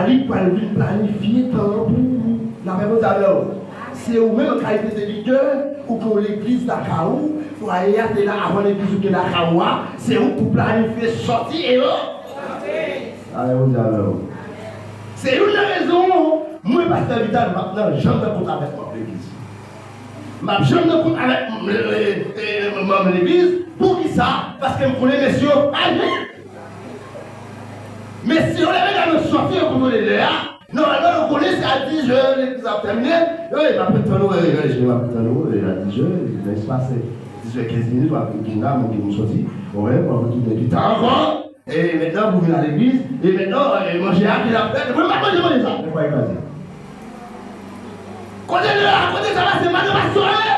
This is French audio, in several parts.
Ali pour planifier temps pour vous. La même chose alors. C'est au même qualité de leader ou pour l'église d'Akaou, pour aller là avant l'église de l'Akaou, c'est où pour planifier sortir et là. C'est une raison, moi, pasteur Vital, maintenant, j'aime de compte avec moi, l'église. J'aime de compte avec l'église, pour qui ça? Parce que je connais messieurs, mais si on avait dans le sortir pour nous les là, normalement, on connaît, c'est à 10 heures, l'église a terminé. Oui, il m'a pris ton eau, je m'a pris ton eau, à 10 heures, il va se passer 10 heures, 15 minutes, on va tout là, on va sortir. Ouais, on va tout du temps encore. Et maintenant, vous venez à l'église, et maintenant, manger à qui la fête, vous ne m'avez pas demandé ça. Ne pas écraser. Côté ça va, c'est ma soirée.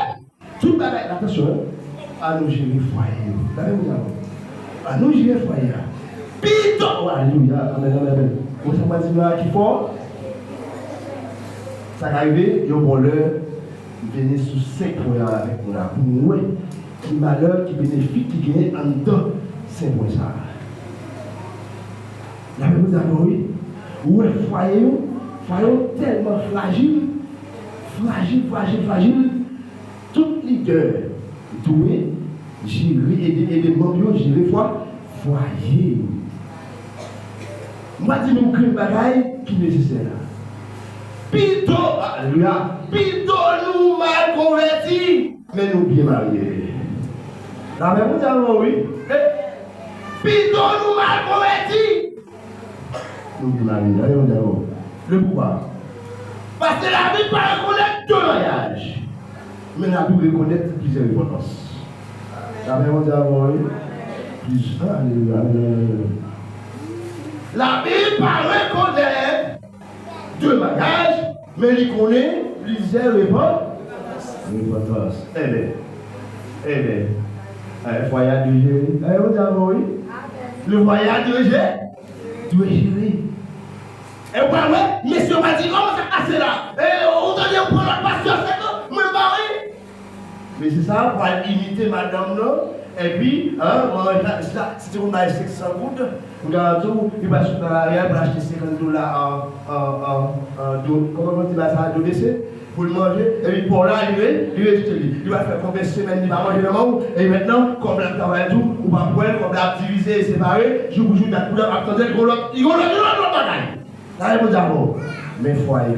Tout le monde, attention, à nous gérer le foyer. À nous gérer le foyer. Pito! Alléluia, amen, amen. Vous savez ce qu'il faut? Ça arrive, il y a un bonheur, venez sous 5 points avec nous là. Pour nous, qui malheur, qui bénéficie, qui gagne en dedans, 5 points ça. La même chose à oui. Où le foyer tellement fragile. Tout leader, doué, gérer, et des membres gérer foyer. Moi, je dis nous une bagaille qui est nécessaire. Plutôt, alléluia, plutôt nous mal convertis, mais nous bien mariés. La même chose, oui. Plutôt nous mal convertis. Nous bien mariés. Le pourquoi? Parce que la vie ne reconnaître deux mariages. Mais la vie reconnaître plusieurs importances. La même chose, oui. Plusieurs, alléluia. La Bible ne reconnaît deux mariages, mais il connaît plusieurs réponses. Eh bien, le voyage de gérer. Le voyage de gérer. Et vous voyez, monsieur m'a dit, comment ça passe là? Et on donne un point de passion, c'est tout, me barrer. Mais c'est ça, pour imiter madame, non? Et puis, si on a 600 gouttes, regardez, il va sur l'arrière pour acheter 50 $, comment on dit ça, de décès, pour le manger. Et puis, pour là, il va faire combien de semaines, il va manger le monde. Et maintenant, comme il travaille tout, on va prendre, comme il a divisé et séparé, je vous joue la couleur, attendez, il va le bagaille. Là, il va dire, mais il faut aller